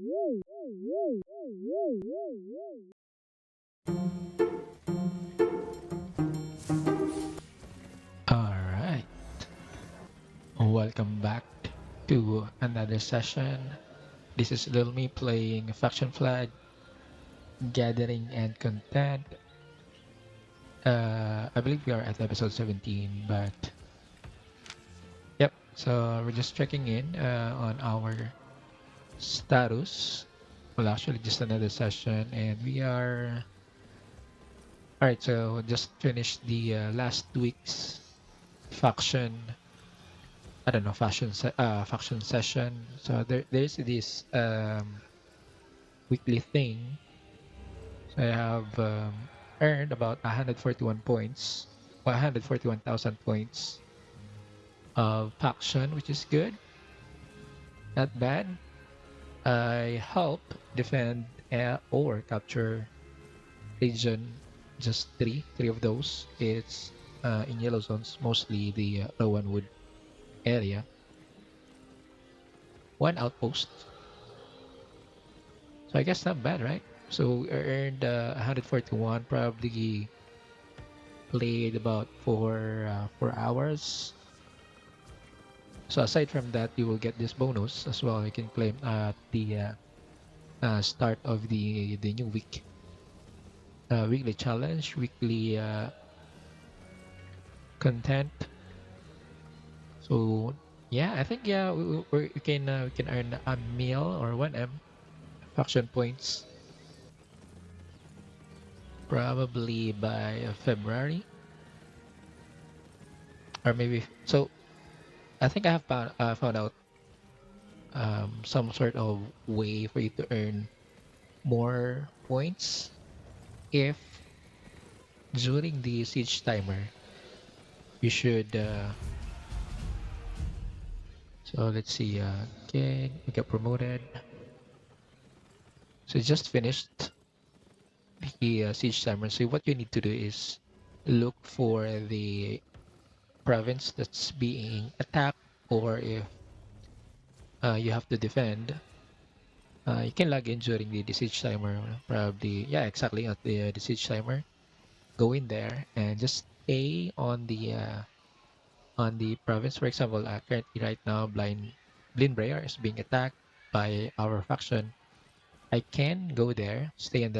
Alright, welcome back to another session. This is Lilme playing Faction Flag, Gathering and Content. I believe we are at episode 17, but yep, so we're just checking in on our status. Well, actually, just another session, and we are. Alright, so just finished the last week's faction. I don't know, faction session. So there's this weekly thing. So I have earned about 141 points, 141,000 points of faction, which is good, not bad. I help defend or capture region, just three of those. It's in yellow zones, mostly the Rowan Wood area. One outpost. So I guess not bad, right? So I earned 141, probably played about 4 hours. So aside from that, you will get this bonus as well. You can claim at the start of the new week. Weekly challenge, weekly content. So yeah, I think yeah we can earn a meal or 1M faction points probably by February or maybe so. I think I have found out some sort of way for you to earn more points if during the siege timer you should so let's see okay, we got promoted, so just finished the siege timer. So what you need to do is look for the province that's being attacked, or if you have to defend, you can log in during the siege timer, probably yeah exactly at the siege timer. Go in there and just stay on the province. For example, currently right now, Blind Brayer is being attacked by our faction. I can go there, stay in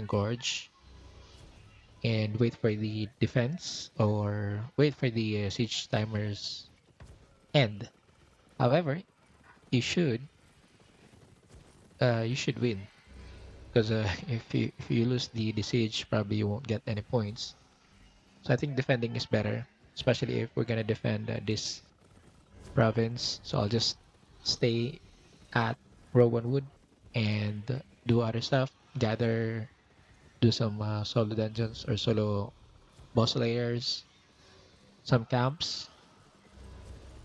Gorge, and wait for the defense or wait for the siege timers end. However, you should you should win because if you lose the siege, probably you won't get any points. So I think defending is better, especially if we're gonna defend this province. So I'll just stay at Rowan Wood and do other stuff, gather, do some solo dungeons or solo boss layers, some camps,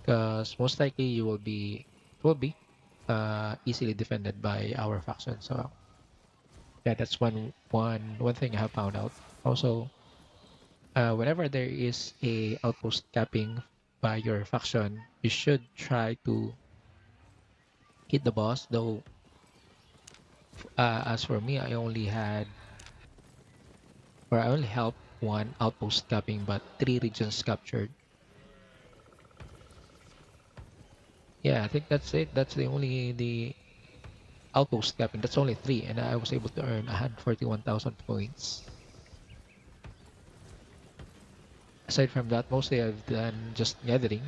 because most likely you will be easily defended by our faction. So yeah, that's one thing I have found out. Also, whenever there is a outpost capping by your faction, you should try to hit the boss. Though, as for me, I only helped one outpost capping, but 3 regions captured. Yeah, I think that's it. That's the outpost capping. That's only 3, and I was able to earn 141,000 points. Aside from that, mostly I've done just gathering.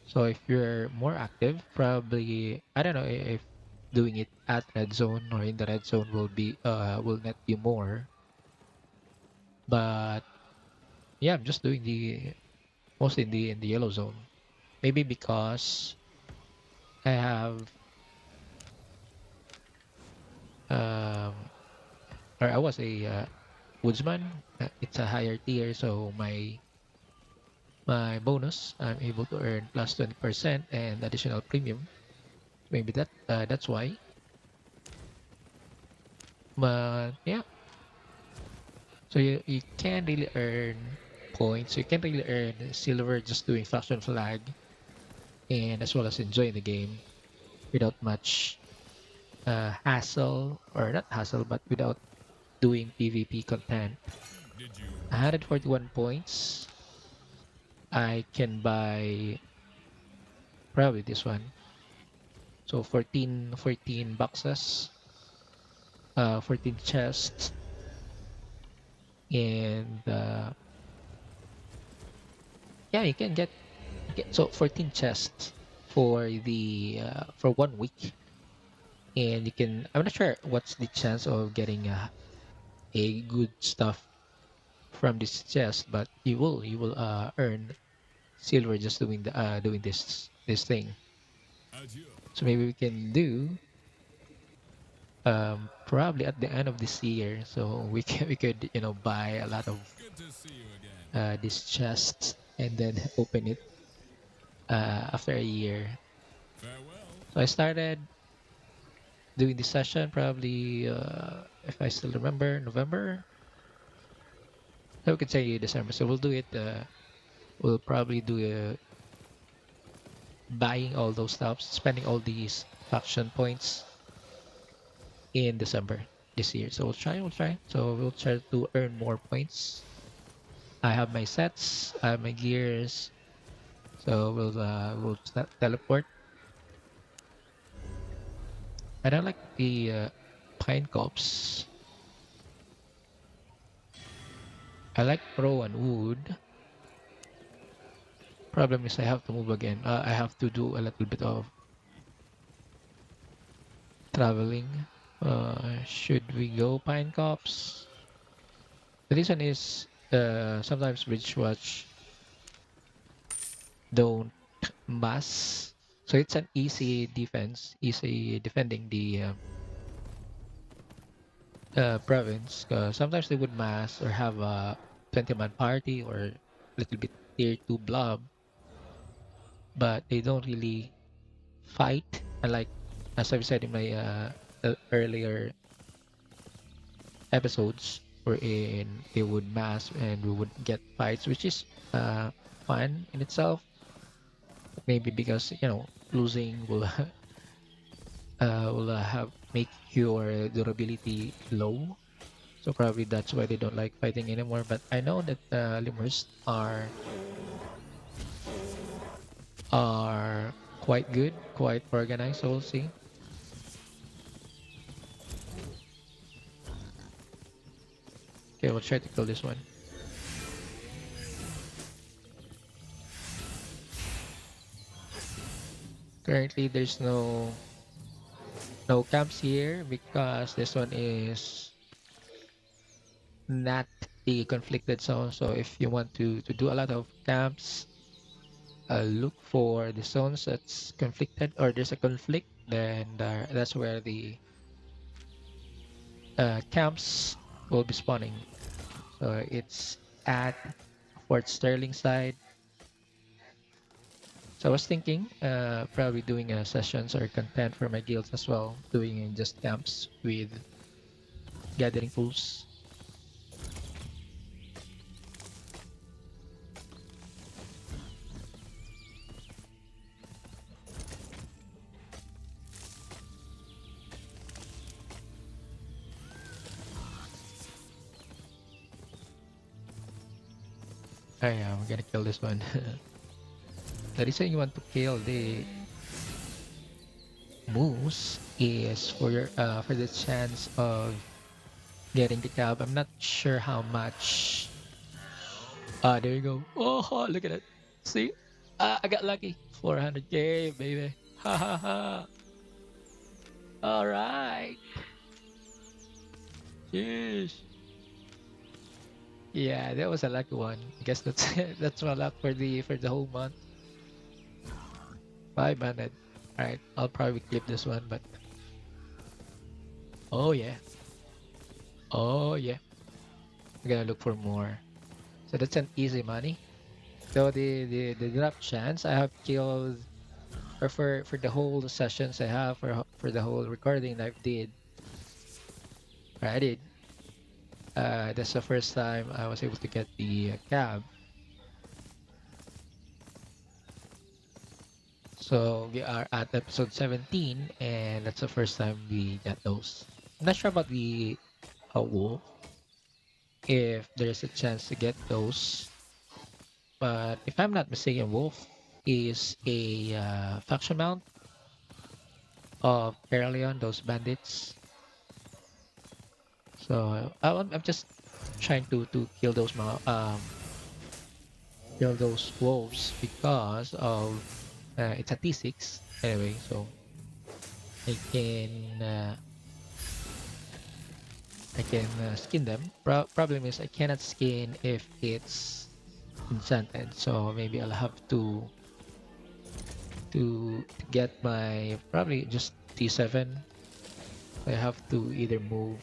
So if you're more active, probably I don't know if doing it at red zone or in the red zone will net you more. But yeah, I'm just doing the mostly in the yellow zone. Maybe because I have um or I was a woodsman. It's a higher tier, so my bonus I'm able to earn plus 20% and additional premium. Maybe that's why. But yeah, so you can really earn points. You can really earn silver just doing faction flag and as well as enjoying the game without much hassle, or not hassle, but without doing PvP content. 141 points. I can buy probably this one. So 14 boxes, 14 chests, and yeah, you can get so 14 chests for the for 1 week, and you can. I'm not sure what's the chance of getting a good stuff from this chest, but you will earn silver just doing this thing. So maybe we can do probably at the end of this year, so we could buy a lot of this chest and then open it after a year. So I started doing this session probably if I still remember, November. So we could say December. So we'll do it. We'll probably do buying all those stuffs, spending all these faction points in December this year. So we'll try. So we'll try to earn more points. I have my sets, I have my gears. So we'll teleport. I don't like the pine cops. I like pro and wood. Problem is I have to move again. I have to do a little bit of traveling. Should we go pine cops? The reason is sometimes bridge watch don't mass. So it's an easy defense, easy defending the province. Sometimes they would mass or have a 20-man party or a little bit tier 2 blob, but they don't really fight. And like as I've said in my earlier episodes, wherein they would mass and we would get fights, which is fun in itself. Maybe because losing will have make your durability low. So probably that's why they don't like fighting anymore. But I know that lemurs are quite good, quite organized. So we'll see. Okay, we'll try to kill this one. Currently, there's no camps here because this one is not a conflicted zone. So if you want to do a lot of camps, look for the zones that's conflicted or there's a conflict, then that's where the camps will be spawning. So it's at Fort Sterling side. So I was thinking probably doing sessions or content for my guilds as well, doing just camps with gathering pools. Oh yeah, we're gonna kill this one. The reason you want to kill the moose is for the chance of getting the cab. I'm not sure how much. Ah, there you go. Oh, look at it. See? I got lucky. 400k, baby. Ha ha ha. All right. Cheers. Yeah, that was a lucky one. I guess that's that's my luck for the whole month. 500. All right, I'll probably clip this one, but oh yeah, oh yeah. I'm gonna look for more. So that's an easy money. So the drop chance I have killed, or for the whole sessions I have for the whole recording I did, or I did. That's the first time I was able to get the cab. So we are at episode 17, and that's the first time we get those. I'm not sure about the wolf, if there's a chance to get those. But if I'm not mistaken, wolf is a faction mount of Caerleon, those bandits. So I'm just trying to kill those wolves because of it's a T6 anyway. So I can uh, skin them. Problem is I cannot skin if it's enchanted. So maybe I'll have to get my probably just T7. I have to either move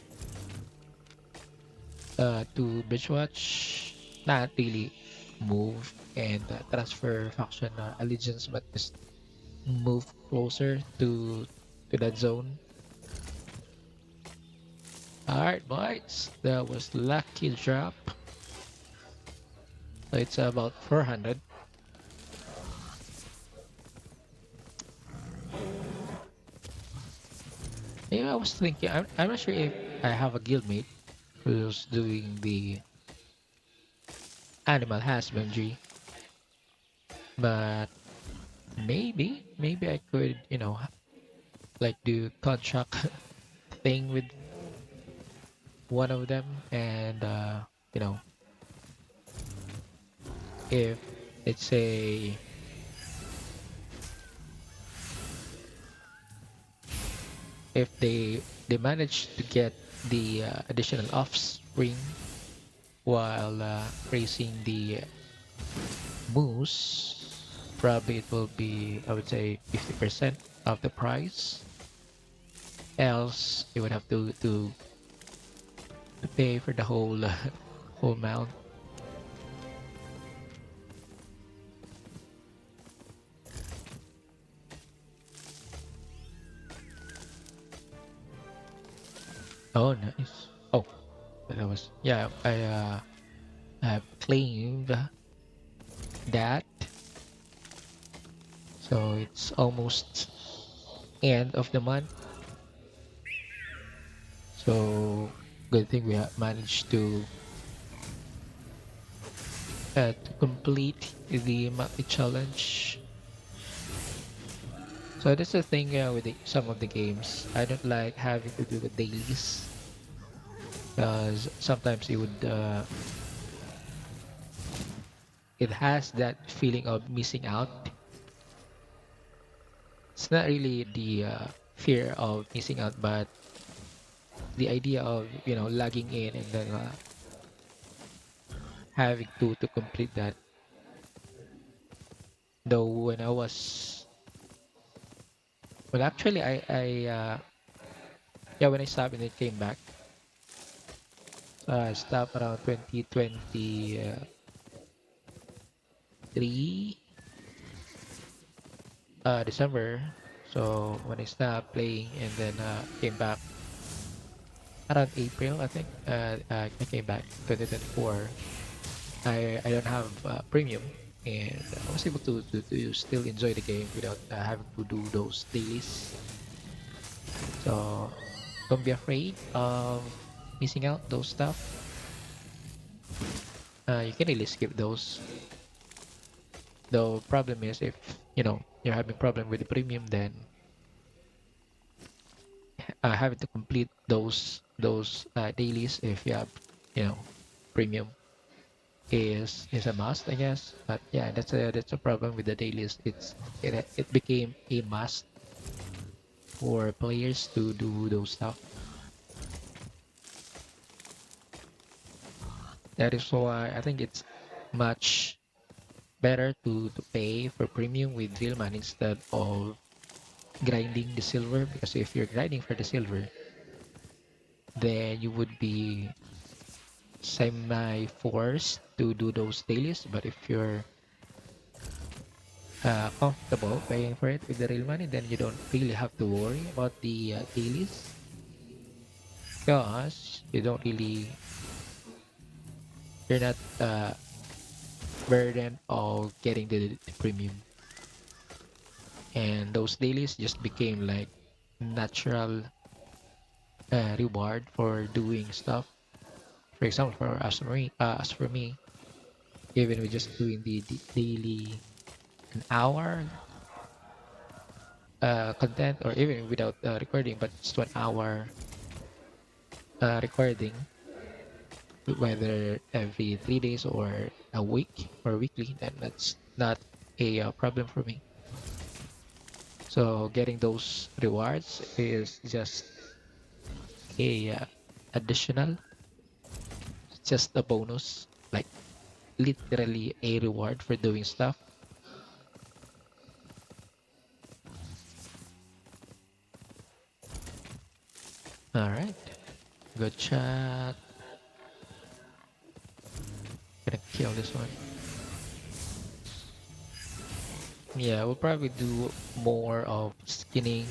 to Bridgewatch, not really move and transfer faction allegiance, but just move closer to that zone. Alright, boys, that was lucky drop. So it's about 400. Yeah, I was thinking, I'm not sure if I have a guildmate who's doing the animal husbandry, but maybe I could, like do contract thing with one of them, and you know, if let's say if they manage to get the additional offspring while raising the moose, probably it will be, I would say, 50% of the price. Else, you would have to pay for the whole whole amount. Oh, nice. Oh, that was yeah. I claimed that, so it's almost end of the month. So good thing we have managed to complete the monthly challenge. So that's the thing with some of the games. I don't like having to do the dailies because sometimes it has that feeling of missing out. It's not really the fear of missing out, but the idea of logging in and then having to complete that. Though when I was well, actually I yeah, when I stopped and it came back, I stopped around 2023 December. So when I stopped playing and then came back around April, I think I came back 2024. I don't have premium, and I was able to still enjoy the game without having to do those dailies. So don't be afraid of missing out those stuff. You can really skip those. The problem is if you're having problem with the premium, then having to complete those dailies if you have premium is a must, I guess. But yeah, that's a problem with the dailies. It became a must for players to do those stuff. That is why I think it's much better to pay for premium with real money instead of grinding the silver, because if you're grinding for the silver, then you would be semi-forced to do those dailies. But if you're comfortable paying for it with the real money, then you don't really have to worry about the dailies, because you're not burdened of getting the premium. and those dailies just became like natural reward for doing stuff. For example, as for me, even with just doing the daily an hour content, or even without recording, but just 1 hour recording, whether every 3 days or a week or weekly, then that's not a problem for me. So getting those rewards is just a additional, just a bonus, like literally a reward for doing stuff. All right, good chat. Gonna kill this one. Yeah, we'll probably do more of skinning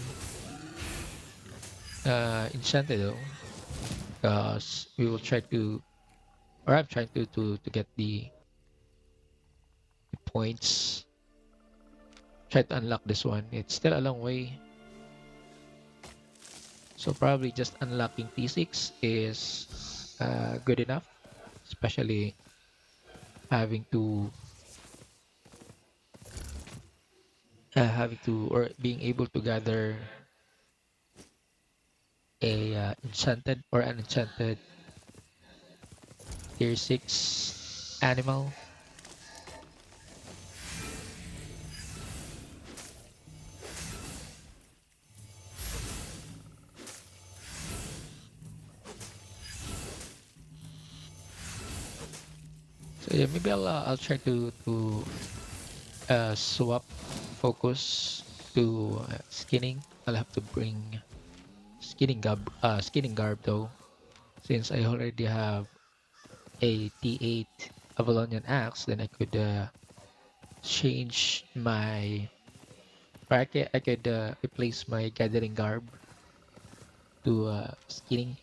enchanted though, because we will try to, or I'm trying to get the points. Try to unlock this one. It's still a long way, so probably just unlocking T6 is good enough, especially having to or being able to gather a enchanted or an enchanted tier 6 animal. So yeah, maybe I'll try to swap focus to skinning. I'll have to bring skinning garb though, since I already have a T8 Avalonian axe. Then I could change my, or I could replace my gathering garb to skinning.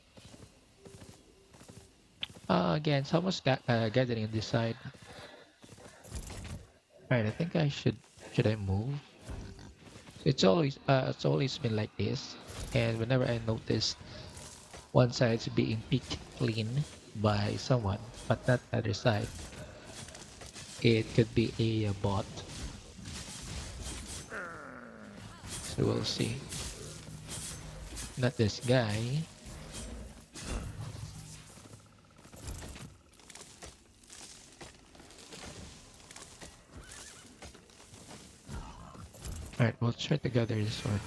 Again, someone's gathering on this side. Alright, I think should I move? It's always been like this, and whenever I notice one side's being picked clean by someone, but not the other side, it could be a bot. So we'll see. Not this guy. Alright, we'll try to gather this one.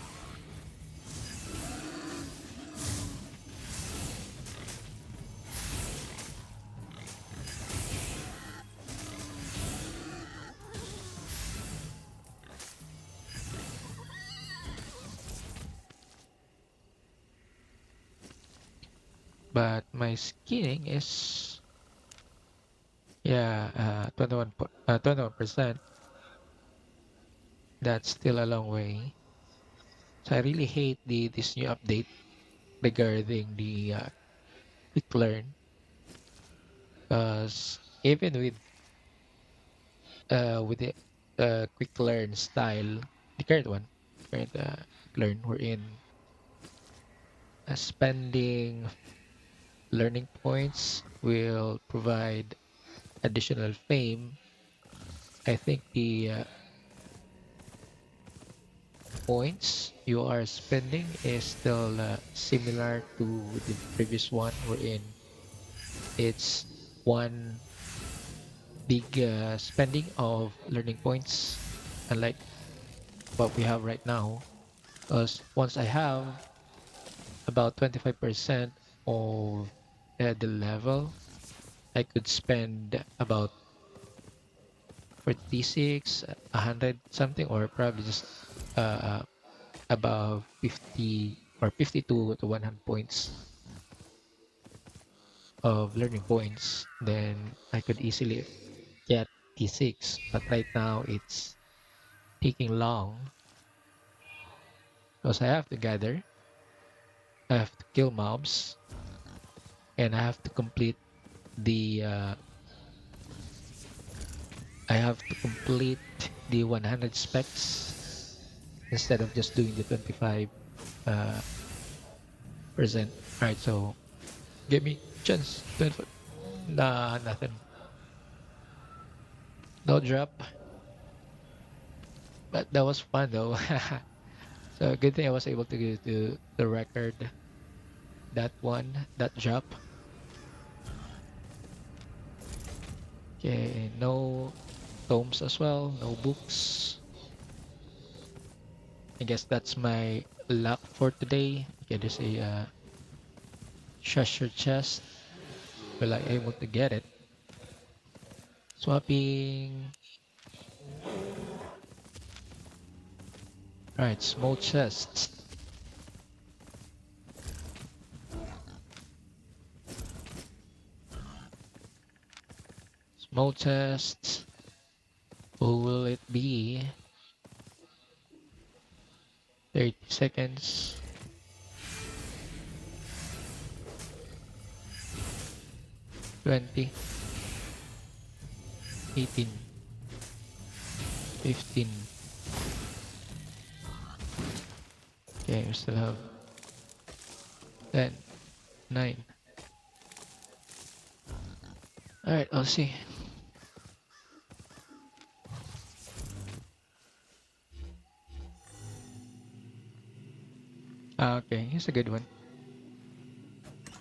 But my skinning is, yeah, 21%. That's still a long way. So I really hate this new update regarding the quick learn, because even with the quick learn style, the current one, current learn we're in, spending learning points will provide additional fame. I think the points you are spending is still similar to the previous one, wherein it's one big spending of learning points, unlike what we have right now. Because once I have about 25% of the level, I could spend about 46, 100 something, or probably just uh, above 50 or 52 to 100 points of learning points. Then I could easily get T6. But right now it's taking long because I have to gather, I have to kill mobs, and the I have to complete the 100 specs instead of just doing the 25 percent. All right, so give me chance. 25. Nah, nothing. No drop. But that was fun though. So good thing I was able to get to the record that one, that drop. Okay, no tomes as well, no books. I guess that's my luck for today. Okay, there's a treasure chest. Will I able to get it? Swapping. Alright, small chests. Small chests. Who will it be? 30 seconds. 20. 18. 15. Okay, we still have 10. 9. Alright, I'll see. Okay, here's a good one.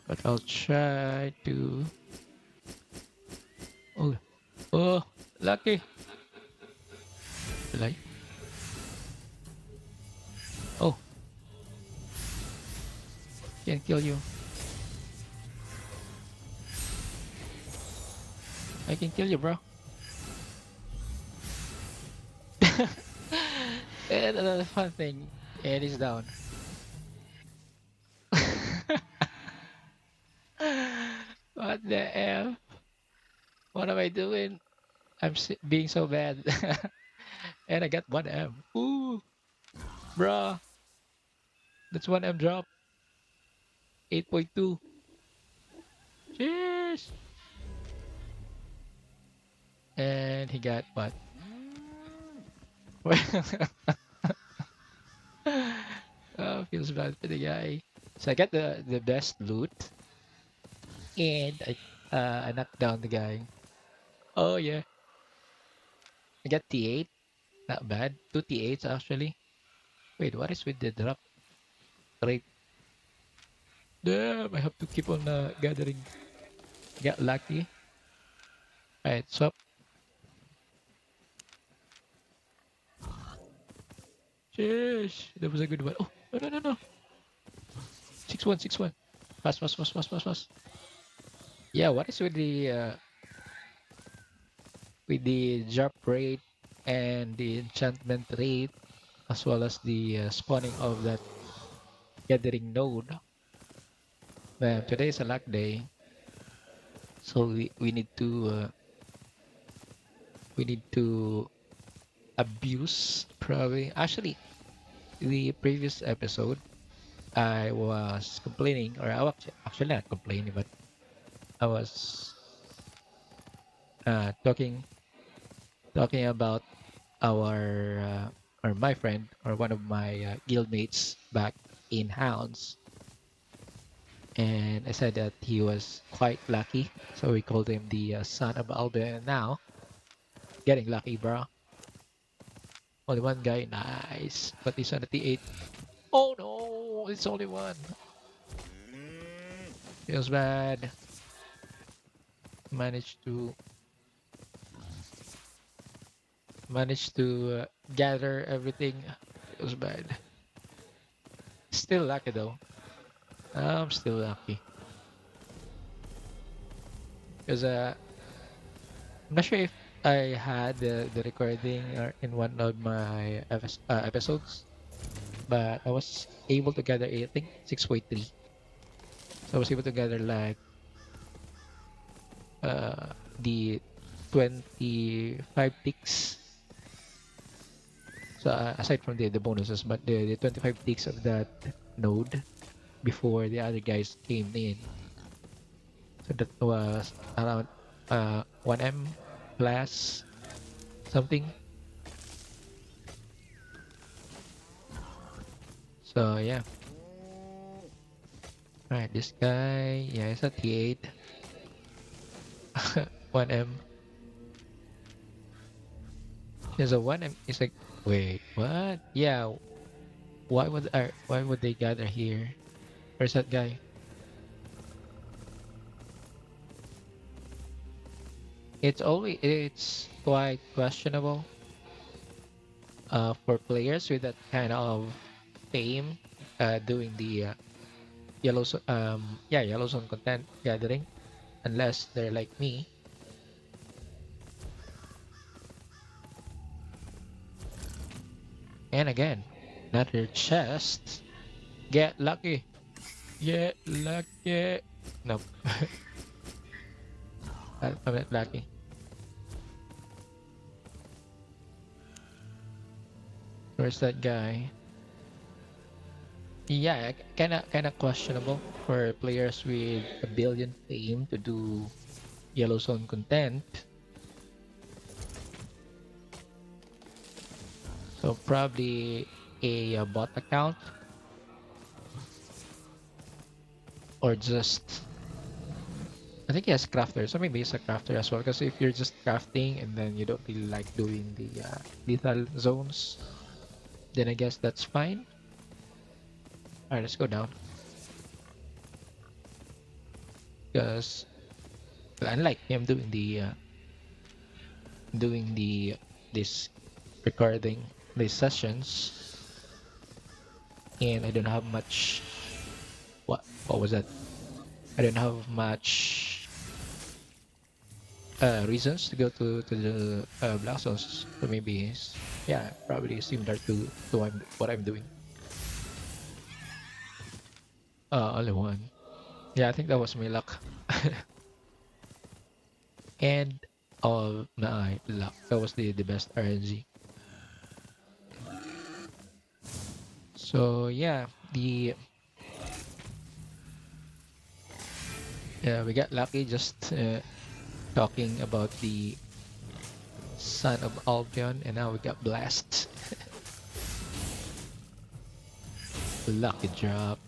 But I'll try to... Oh, oh, lucky. Like, oh, can't kill you. I can kill you, bro. And another fun thing, it is down. What the F? What am I doing? Being so bad. And I got 1M. Ooh, bruh. That's 1M drop. 8.2. Cheers. And he got what? Oh, feels bad for the guy. So I got the best loot. And I knocked down the guy. Oh yeah. I got T8. Not bad. 2 T8s actually. Wait, what is with the drop rate? Damn, I have to keep on gathering. Get lucky. Alright, swap. Cheers. That was a good one. Oh, no, no, no, no. 6-1, 6-1. Fast, fast, fast, fast, fast, fast. Yeah, what is with the drop rate and the enchantment rate as well as the spawning of that gathering node? Man, today is a luck day, so we need to abuse probably. Actually, the previous episode, I was complaining, or I was actually not complaining, but I was talking about our or my friend or one of my guildmates back in Hounds, and I said that he was quite lucky, so we called him the son of Albion. And now, getting lucky, bro. Only one guy, nice, but he's on the T8. Oh no, it's only one. Feels bad. Managed to gather everything. Feels bad. Still lucky though. I'm still lucky because I'm not sure if I had the recording or in one of my episodes, but I was able to gather I think 6.3. So I was able to gather like the 25 ticks. So aside from the bonuses, but the 25 ticks of that node before the other guys came in. So that was around 1M plus something. So yeah. Alright, this guy, yeah, it's a T8. 1M. There's a 1M. It's like, wait, what? Yeah, why would they gather here? Where's that guy? It's quite questionable for players with that kind of fame doing the yellow zone content gathering, unless they're like me. And again, another chest. Get lucky. Get lucky. Nope. I'm not lucky. Where's that guy? Yeah, kinda questionable for players with a billion fame to do yellow zone content. So probably a bot account, or just I think he has crafter, so maybe he's a crafter as well. Because if you're just crafting and then you don't really like doing the lethal zones, then I guess that's fine. All right, let's go down. Because unlike him doing the this recording these sessions, and I don't have much. What was that? I don't have much reasons to go to the black zones. So maybe yeah, probably similar to what I'm doing. Only one. Yeah, I think that was my luck. And all my luck. That was the best RNG. So yeah, the we got lucky just talking about the son of Albion, and now we got blessed. Lucky drop.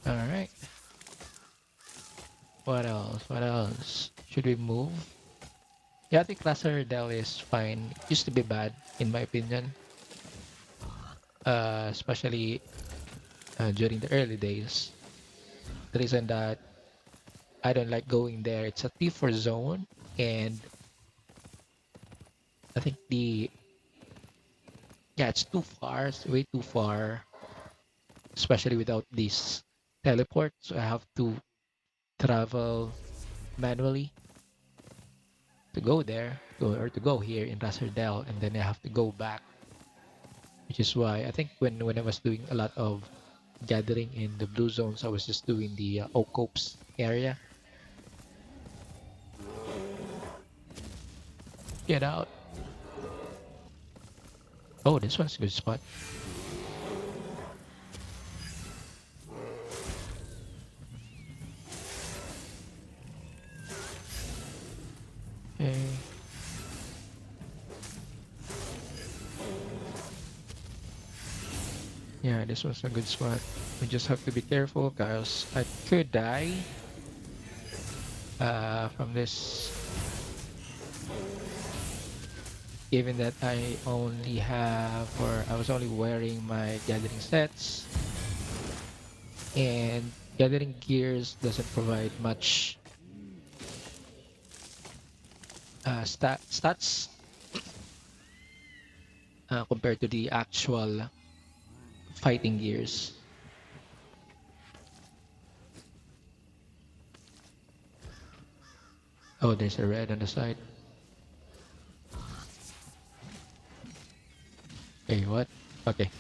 All right. What else? What else? Should we move? Yeah, I think Lazar Dell is fine. It used to be bad, in my opinion. Especially during the early days. The reason that I don't like going there, it's a T4 zone, and I think it's too far, it's way too far, especially without this teleport. So I have to travel manually to go there, or to go here in Raserdel, and then I have to go back, which is why I think when I was doing a lot of gathering in the blue zones, I was just doing the Ocopes area. Get out. Oh, this one's a good spot. Okay. Yeah, this was a good spot. We just have to be careful because I could die from this, given that I was only wearing my gathering sets, and gathering gears doesn't provide much stats compared to the actual fighting gears. Oh, there's a red on the side. Hey, what? Okay.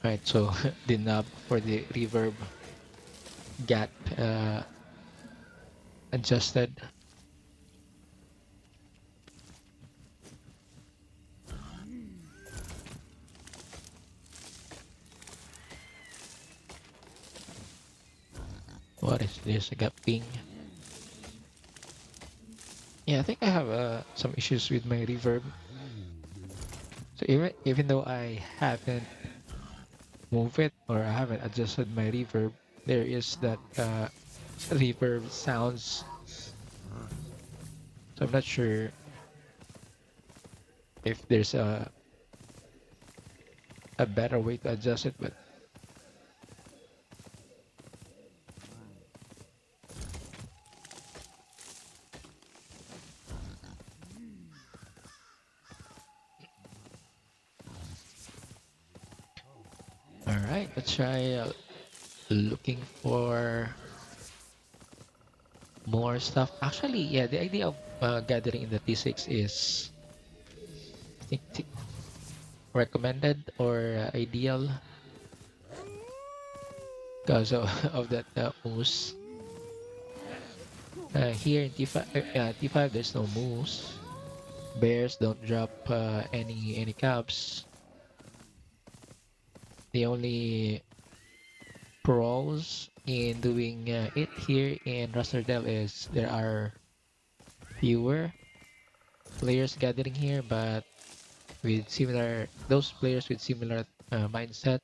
Right, so the knob for the reverb got adjusted. What is this? I got ping. Yeah, I think I have some issues with my reverb. So even though I haven't moved it or I haven't adjusted my reverb, there is that reverb sounds. So I'm not sure if there's a better way to adjust it, but all right, let's try looking for more stuff. Actually, yeah, the idea of gathering in the T6 is, I think, recommended or ideal because of, of that moose. Here in T5, there's no moose. Bears don't drop any cubs. The only pros in doing it here in Rosterdale is there are fewer players gathering here, but with similar those players with similar mindset,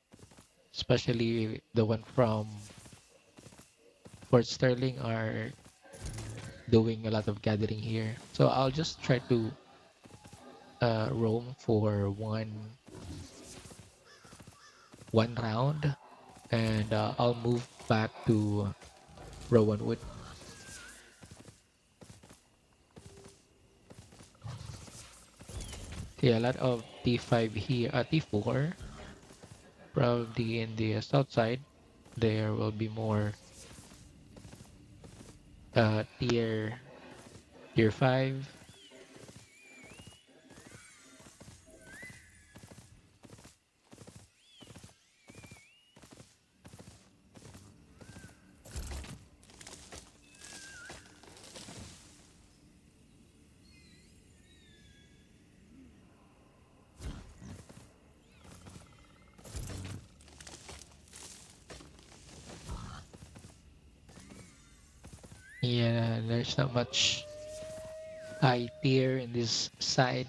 especially the one from Fort Sterling, are doing a lot of gathering here. So I'll just try to roam for one round, and I'll move back to Rowan Wood. See a lot of T5 here, T4, probably in the south side. There will be more tier 5. Yeah, there's not much high tier in this side.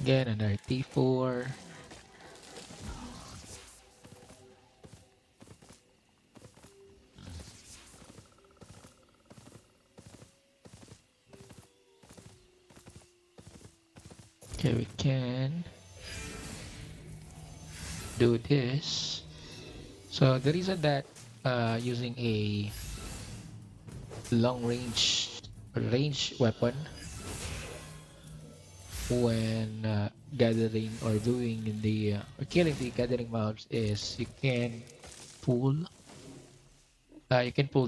Again, another T4. Okay, we can do this. So the reason that using a long range weapon when gathering or doing in the or killing the gathering mobs is you can pull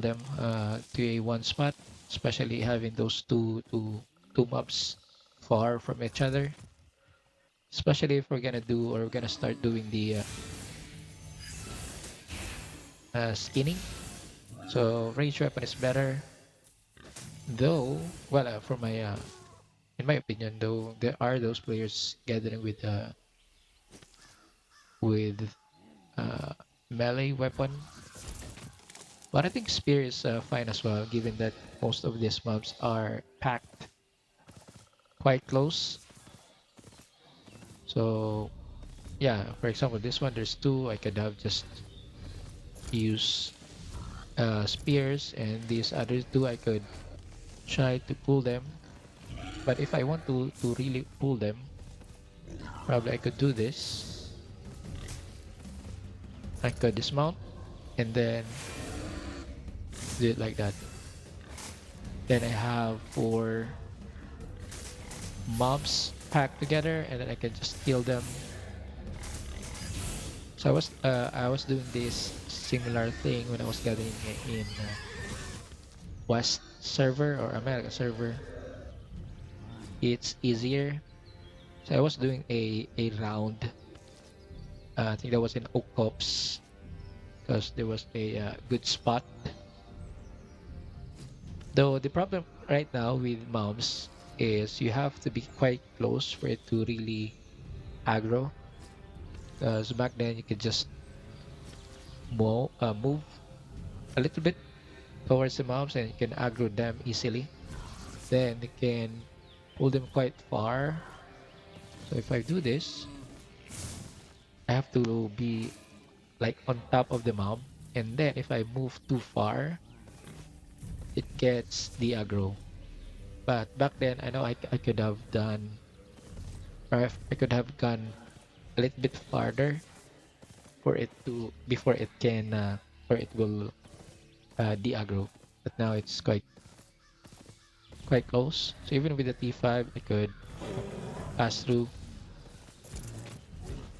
them to a one spot, especially having those two mobs far from each other. Especially if we're gonna do or we're gonna start doing the skinning. So range weapon is better, though. Well, for my in my opinion, though, there are those players gathering with uh, melee weapon. But I think spear is fine as well, given that most of these mobs are packed quite close. So yeah, for example, this one there's two. I could have just use spears, and these other two I could try to pull them. But if I want to really pull them, probably I could do this. I could dismount and then do it like that. Then I have four mobs packed together, and then I can just kill them. So I was doing this similar thing when I was gathering in West server or America server. It's easier. So I was doing a round. I think that was in Oak Cops because there was a good spot. Though the problem right now with mobs is you have to be quite close for it to really aggro. Because back then you could just move a little bit towards the mobs and you can aggro them easily. Then you can pull them quite far. So if I do this, I have to be like on top of the mob. And then if I move too far, it gets the aggro. But back then, I know I could have done, or I could have gone a little bit farther for it to, before it can, or it will de-aggro. But now it's quite close. So even with the T5, I could pass through.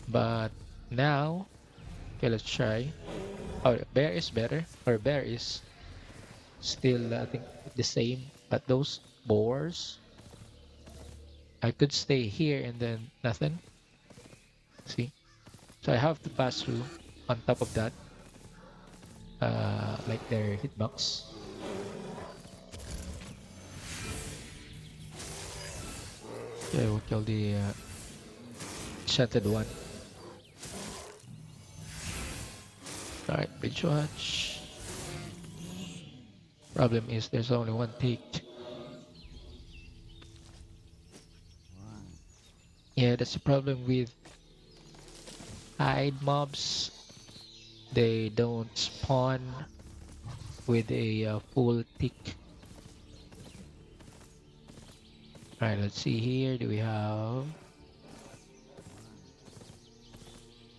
But now, okay, let's try. Oh, bear is better, or bear is still, I think, the same. But those boars, I could stay here and then nothing. See? So I have to pass through on top of that, like their hitbox. Okay, we'll kill the shattered one. Alright, bridge watch. Problem is there's only one tick. Yeah, that's the problem with hide mobs. They don't spawn with a full tick. Alright, let's see here. Do we have...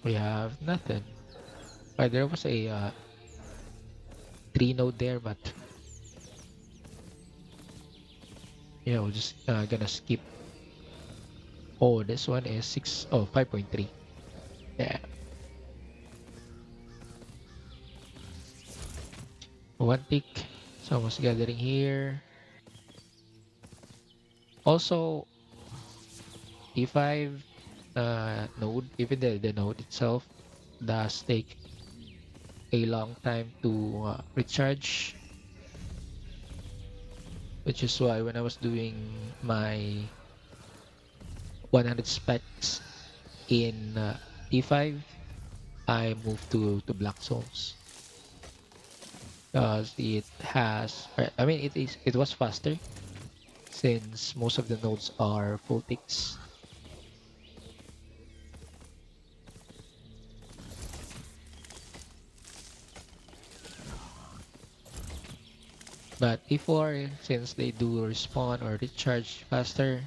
We have nothing. Right, there was a 3 node there, but yeah, we're just gonna skip. Oh, this one is 5.3. Yeah. One tick. Someone's gathering here. Also, T5 node, even the node itself, does take a long time to recharge. Which is why when I was doing my 100 specs in T5, I moved to Black Zones. Because it has, I mean, it was faster since most of the nodes are full ticks. But T4, since they do respawn or recharge faster,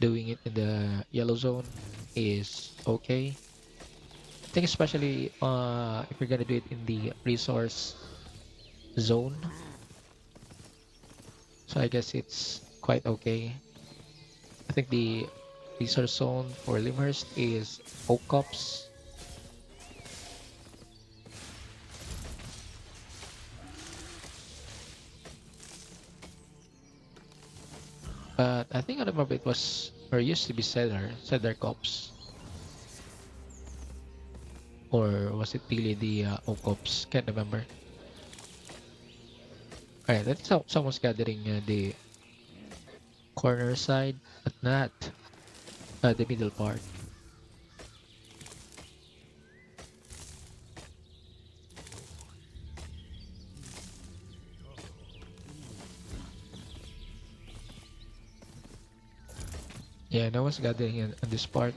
doing it in the yellow zone is okay. I think especially if you're gonna do it in the resource zone. So I guess it's quite okay. I think the resource zone for Limhurst is Oak Cups. But I think I remember it was, or used to be Cedar Cups. Or was it really the Oak Cups? Can't remember. Alright, that's how someone's gathering the corner side, but not the middle part. Yeah, no one's gathering on this part.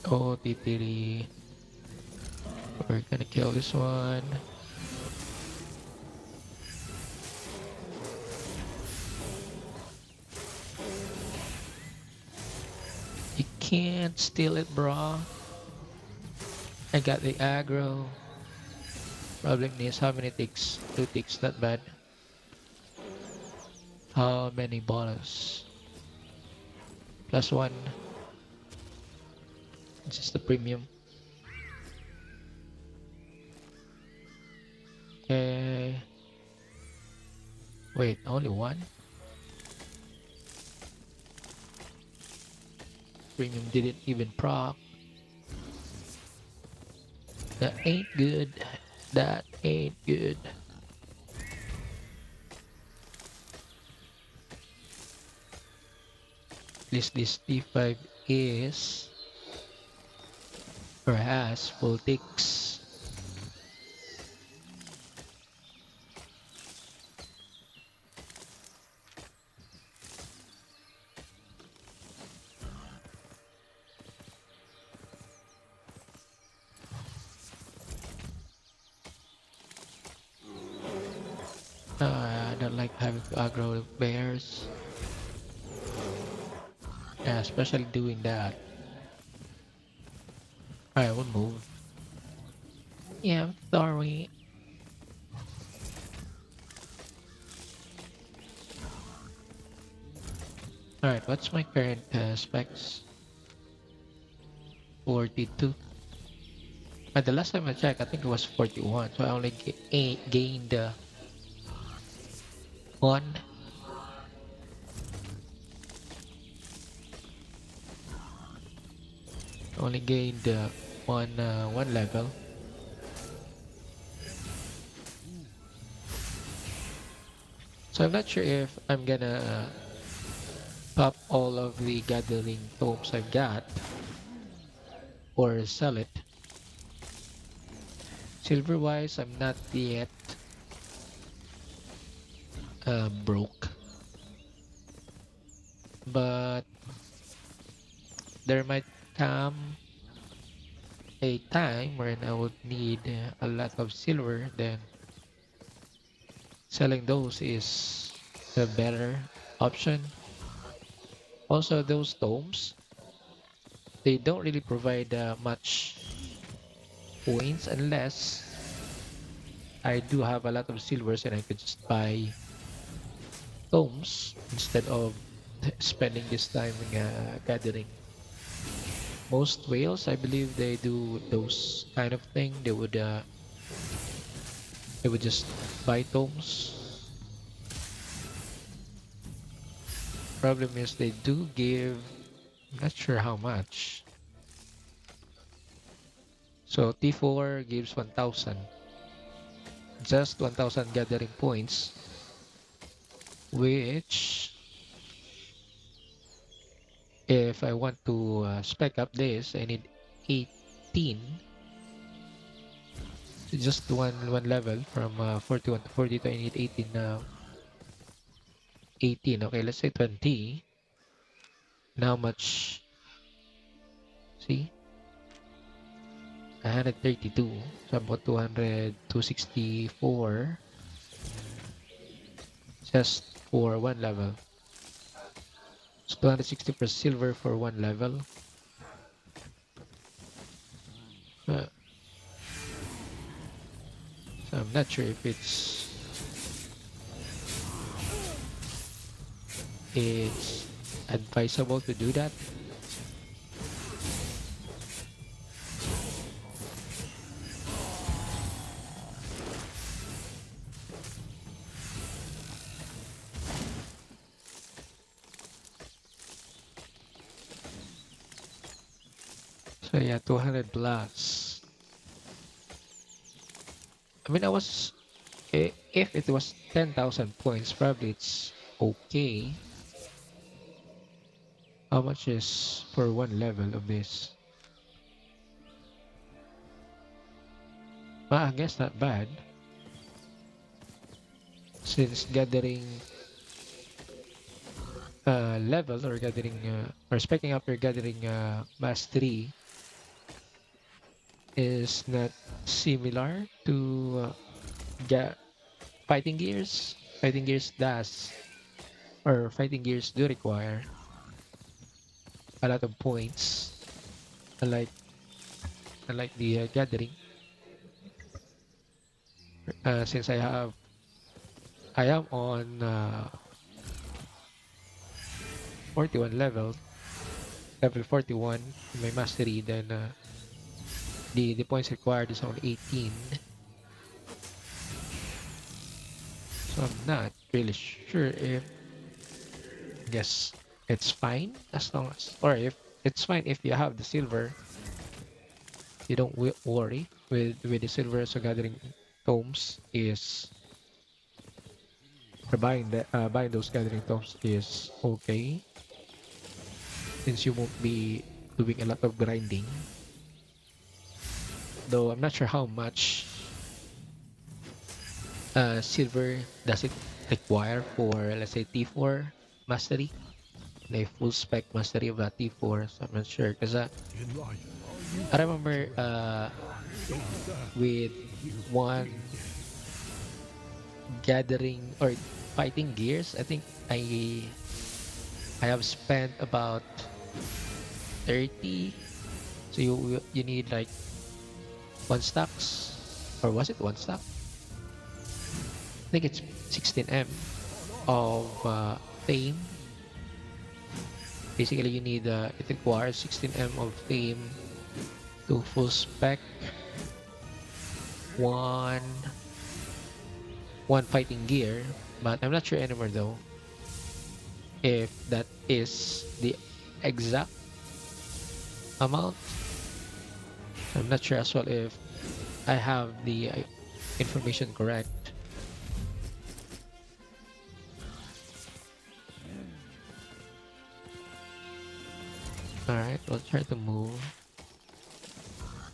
Oh, Titiri. We're gonna kill this one. You can't steal it, bro. I got the aggro. Problem is how many ticks? 2 ticks, not bad. How many bonus? +1. It's just the premium. Okay. Wait, only one? premium didn't even proc. That ain't good. That ain't good. At least this T5 is or has full ticks. I don't like having to aggro bears. Yeah, especially doing that. I won't move. Yeah, I'm sorry. Alright, what's my current specs? 42. The last time I checked, I think it was 41. So I only gained one. Only gained one level. So I'm not sure if I'm gonna pop all of the gathering tomes I've got or sell it. Silver wise, I'm not yet broke, but there might come a time when I would need a lot of silver. Then selling those is the better option. Also, those tomes, they don't really provide much points unless I do have a lot of silvers and I could just buy tomes instead of spending this time gathering. Most whales, I believe they do those kind of thing. They would just buy tomes. Problem is they do give, I'm not sure how much. So T4 gives 1,000. Just 1,000 gathering points, which if I want to spec up this, I need 18. So just one level from 41 to 42. I need 18. 18. Okay, let's say 20. Now much? See, 132. So about 200, 264 just for one level. So 260 per silver for one level. Uh, so I'm not sure if it's advisable to do that. So yeah, 200 plus. I mean, if it was 10,000 points, probably it's okay. How much is for one level of this? I guess not bad. Since gathering level or gathering or specking up your gathering mastery is not similar to fighting gears. Fighting gears does or fighting gears do require a lot of points, unlike the gathering. Since I am on 41 level 41 in my mastery, then the points required is only 18. So I'm not really sure if, I guess it's fine as long as, or if it's fine if you have the silver. You don't worry with the silver. So gathering tomes is or buying those gathering tomes is okay since you won't be doing a lot of grinding. Though I'm not sure how much silver does it require for, let's say, T4 mastery, a full spec mastery of a T4. So I'm not sure because I remember with one gathering or fighting gears, I think I have spent about 30. So you need like one stacks, or was it one stack? I think it's 16M of fame. Basically, you need it requires 16M of fame to full spec one one fighting gear. But I'm not sure anymore though if that is the exact amount. I'm not sure as well if I have the information correct. Alright, we'll try to move.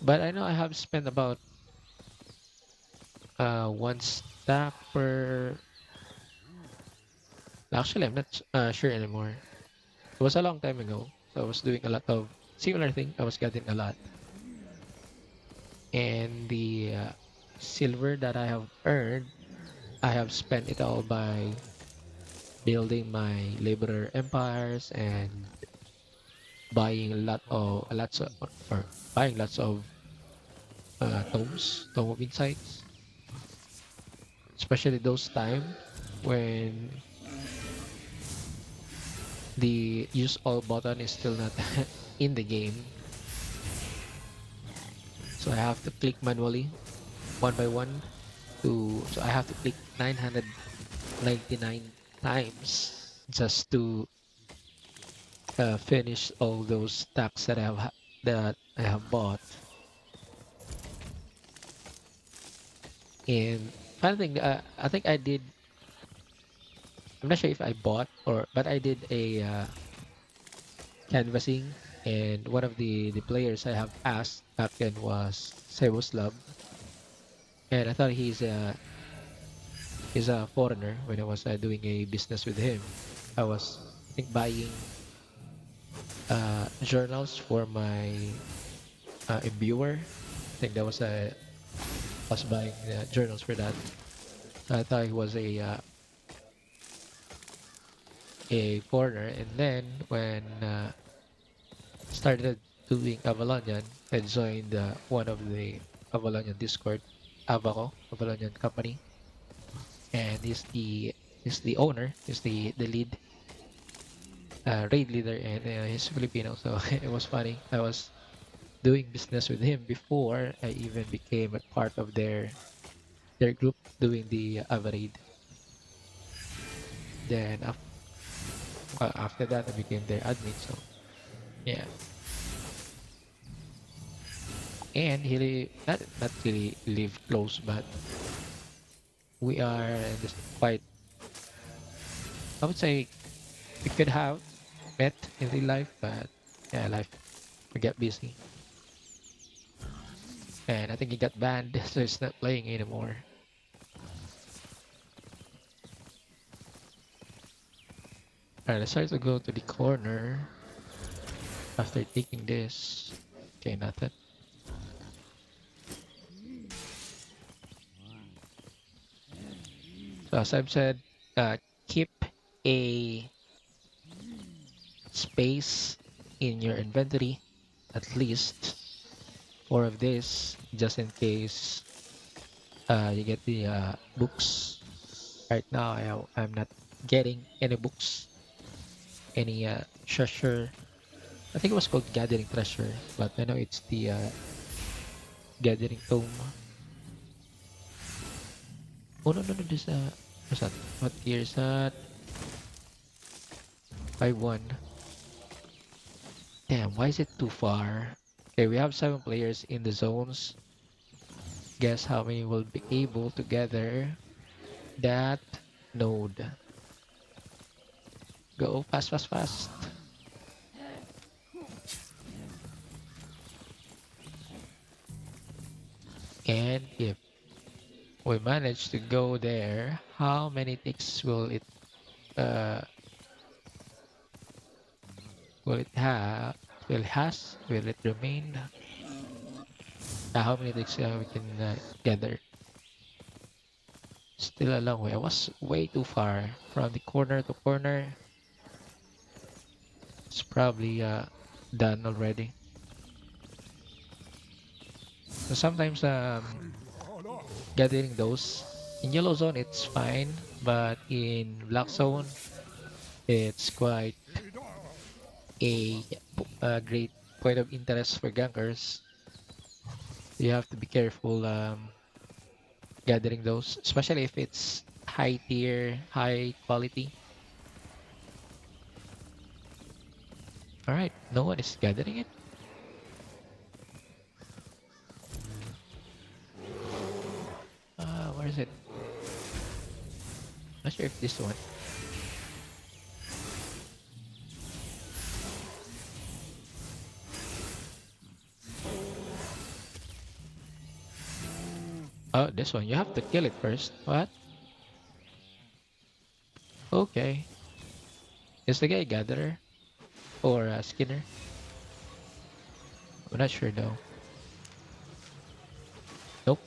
But I know I have spent about one stack per... Actually, I'm not sure anymore. It was a long time ago. So I was doing a lot of similar thing. I was getting a lot. And the silver that I have earned, I have spent it all by building my laborer empires and buying lots of or buying lots of tome of insights, especially those time when the use all button is still not in the game. So I have to click manually one by one so I have to click 999 times just to finish all those stacks that I have bought. And final thing, I think I did. I'm not sure if I bought but I did a canvassing, and one of the players I have asked back then was Love, and I thought he's a foreigner. When I was doing a business with him, I was, I think, buying journals for my imbuer. I think that was I was buying journals for that. I thought he was a foreigner, and then when started doing Avalonian, I joined one of the Avalonian Discord, Avalonian company, and he's the owner, he's the lead raid leader, and he's Filipino. So it was funny. I was doing business with him before I even became a part of their group doing the Ava raid. Then after that, I became their admin. So yeah, and not really live close, but we are just quite. I would say we could have met in real life, but yeah, life we get busy, and I think he got banned, so he's not playing anymore. Alright, let's try to go to the corner after taking this. Okay, nothing. So as I've said, keep a space in your inventory, at least 4 of this, just in case you get the books. Right now, I'm not getting any books, any treasure. I think it was called Gathering Treasure, but I know it's the Gathering Tome. Oh no, this what's that? What year is that? 5-1. Damn, why is it too far? Okay, we have 7 players in the zones. Guess how many will be able to gather that node. Go fast, fast, fast. And if we manage to go there, how many ticks uh will it have will it remain? How many ticks we can gather? Still a long way. I was way too far from the corner to corner. It's probably done already. So sometimes gathering those in yellow zone it's fine, but in black zone it's quite a, a great point of interest for gankers. You have to be careful gathering those, especially if it's high tier, high quality. All right, no one is gathering it. Where is it? Not sure if this one. Oh, this one. You have to kill it first. What? Okay. Is the guy a gatherer or a skinner? I'm not sure though. Nope.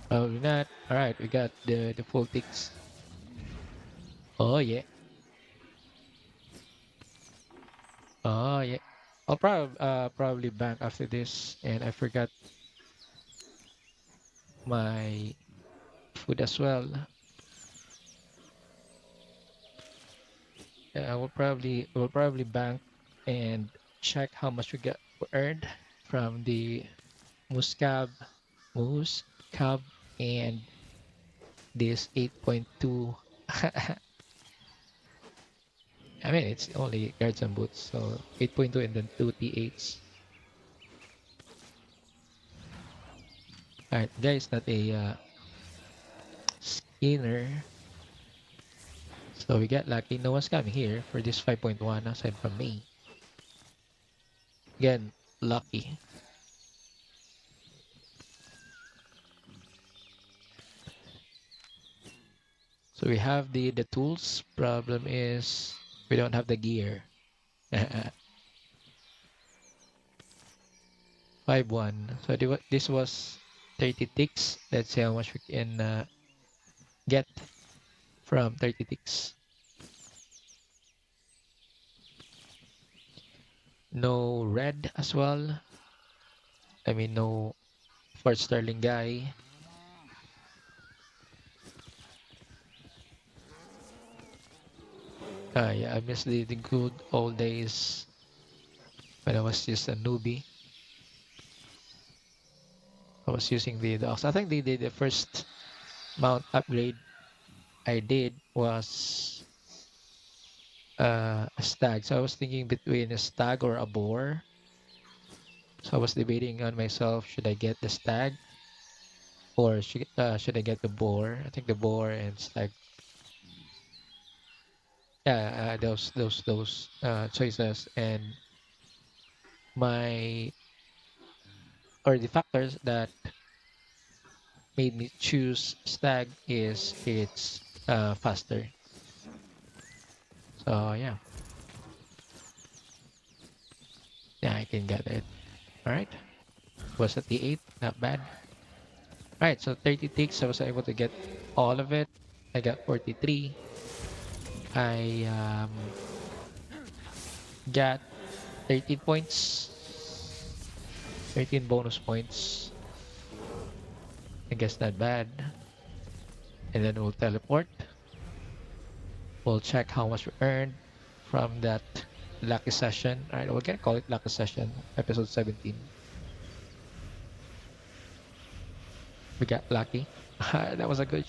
Probably not. All right, we got the full ticks. Oh yeah. Oh yeah. I'll probably bank after this, and I forgot my food as well. We'll probably bank and check how much we earned from the moose cab, moose cab, and this 8.2. I mean, it's only guards and boots, so 8.2 and then 2 T8s. Alright, guys, not a skinner. So we got lucky. No one's coming here for this 5.1 aside from me. Again, lucky. So we have the tools. Problem is we don't have the gear. 5-1. So this was 30 ticks. Let's see how much we can get from 30 ticks. No red as well. I mean, no Fort Sterling guy. Yeah, I miss the good old days when I was just a newbie. I was using the ox. I think the first mount upgrade I did was a stag. So I was thinking between a stag or a boar. So I was debating on myself, should I get the stag or should I get the boar? I think the boar and stag. Yeah, those choices and my or the factors that made me choose stag is it's faster. So yeah, I can get it. All right, was at the 8, not bad. All right, so 30 ticks, I was able to get all of it. I got 43. I got 13 points, 13 bonus points. I guess not bad. And then we'll teleport. We'll check how much we earned from that lucky session. All right, we're gonna call it lucky session, episode 17. We got lucky. That was a good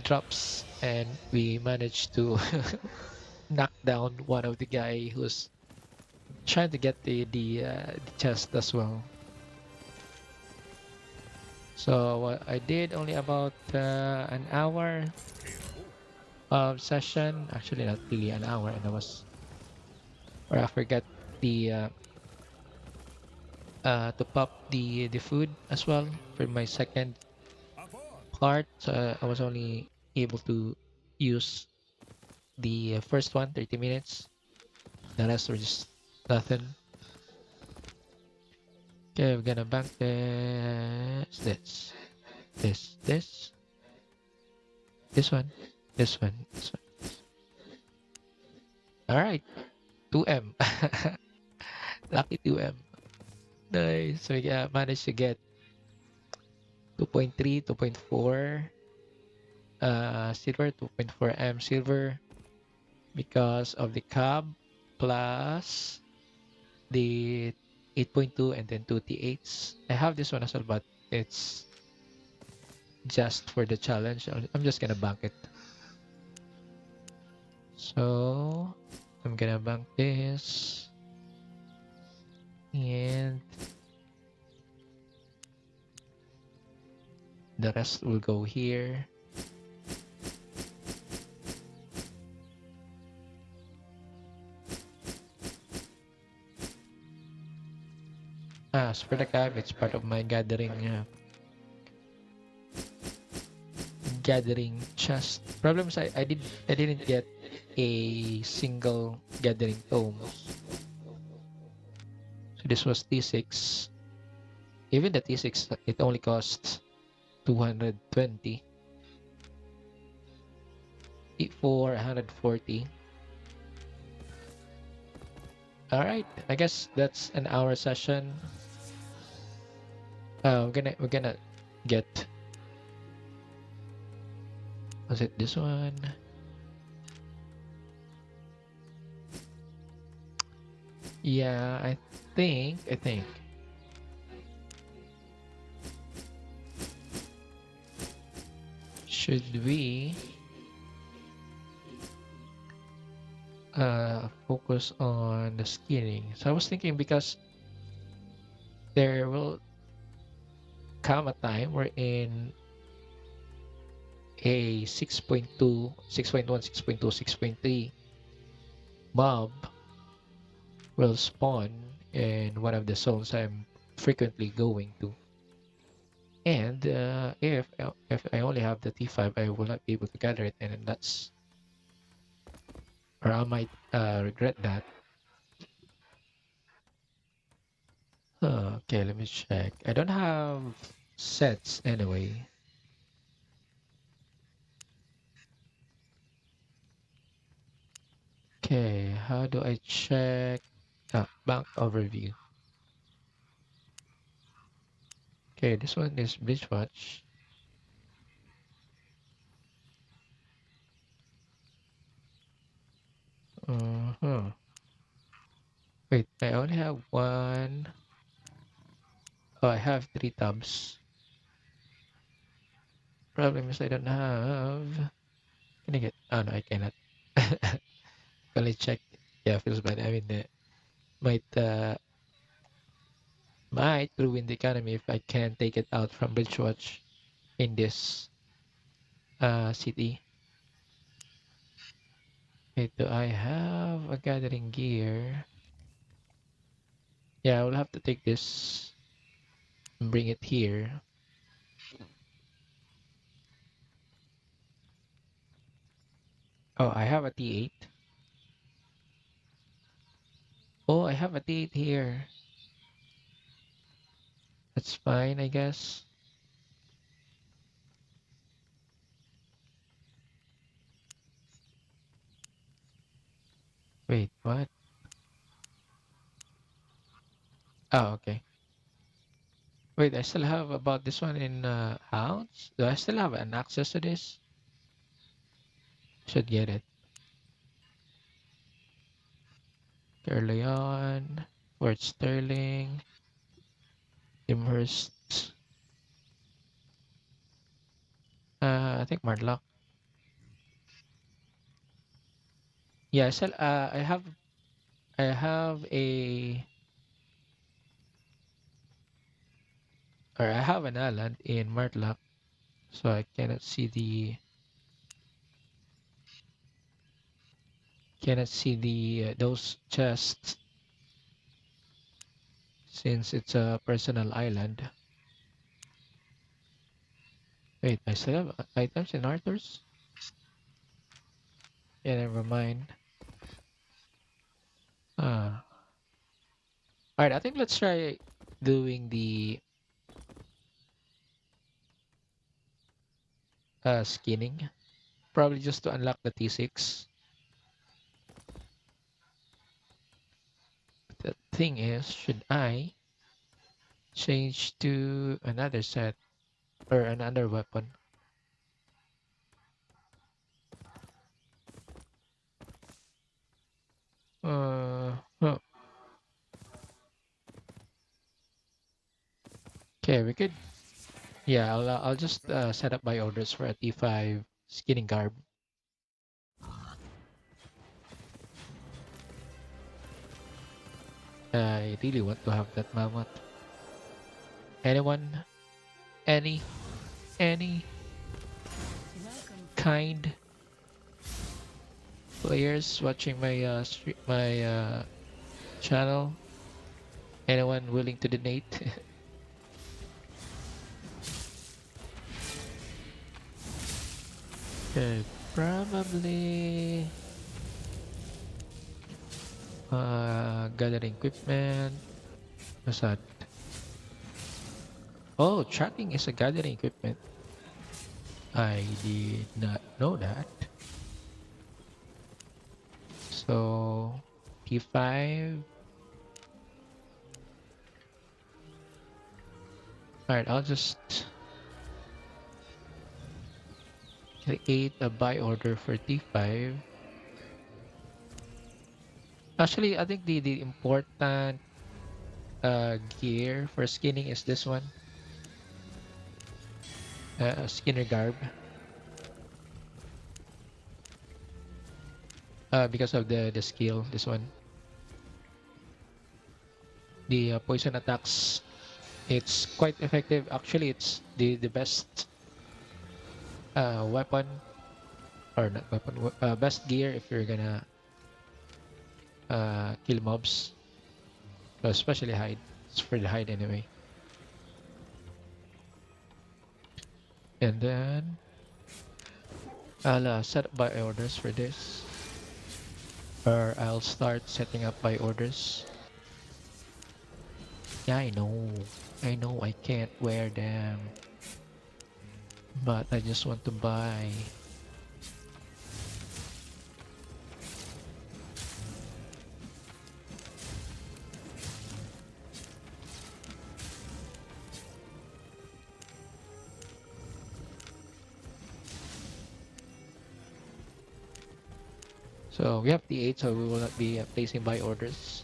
drops, and we managed to knock down one of the guy who's trying to get the chest as well. So what I did only about an hour of session. Actually, not really an hour, and I was or I forgot the to pop the food as well for my second part. So I was only able to use the first one, 30 minutes. The rest were just nothing. Okay, we're gonna bank this, this one, this one, this one. All right, 2M. Lucky 2M. Nice. So we managed to get 2.3, 2.4 silver, 2.4 M silver because of the cab plus the 8.2 and then 2 T8s. I have this one as well, but it's just for the challenge. I'm just gonna bank it. So I'm gonna bank this and the rest will go here. As for the cab, it's part of my gathering chest. Problems I didn't get a single gathering tomes. So this was T6. Even the T6 it only costs 220 for 140. All right, I guess that's an hour session. We're gonna get, was it this one? Yeah, I think should we focus on the skinning. So I was thinking because there will come a time wherein a 6.2, 6.1, 6.2, 6.3 mob will spawn in one of the zones I'm frequently going to. And if I only have the T5, I will not be able to gather it, and then that's or I might regret that. Okay, let me check. I don't have sets anyway. Okay, how do I check? Bank overview. Okay, this one is Bleach Watch. Uh-huh. Wait, I only have one. Oh, I have 3 tabs. Problem is I don't have. Can I get? Oh no, I cannot. Only check. Yeah, feels bad. I mean, might ruin the economy if I can't take it out from Bridge Watch in this city. Wait, do I have a gathering gear? Yeah, I will have to take this and bring it here. Oh, I have a T8. Oh, I have a T8 here. That's fine, I guess. Wait, what? Oh, okay. Wait, I still have about this one in house. Do I still have an access to this? Should get it. Leon, Fort Sterling, Imhurst. I think Marlock. Yeah, I have a or I have an island in Martlock, so I cannot see the those chests since it's a personal island. Wait, I still have items in Arthur's? Yeah, never mind. Ah, all right. I think let's try doing the skinning, probably just to unlock the T6. The thing is, should I change to another set or another weapon? Oh, okay, we could. Yeah, I'll just set up my orders for a T5 skinning garb. I really want to have that mammoth. Anyone? Any? Any kind players watching my channel? Anyone willing to donate? Okay, probably gathering equipment. What's that? Oh, tracking is a gathering equipment. I did not know that. So P5. Alright, I'll just create a buy order for T5. Actually, I think the important gear for skinning is this one. Skinner garb. Because of the skill, this one. The poison attacks, it's quite effective. Actually, it's the best weapon, or not weapon, best gear if you're gonna kill mobs, especially hide. It's for the hide anyway. And then I'll set up buy orders for this, or I'll start setting up buy orders. Yeah, I know I can't wear them, but I just want to buy. So we have T8, so we will not be placing buy orders.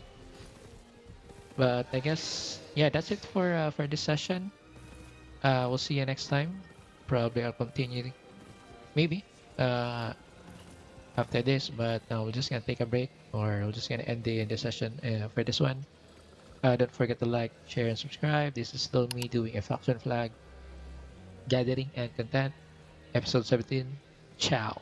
But I guess, yeah, that's it for this session. We'll see you next time. Probably I'll continue, maybe, uh, after this, but we're just gonna take a break, or we're just gonna end the session for this one. Don't forget to like, share, and subscribe. This is still me doing a faction flag gathering and content, episode 17. Ciao.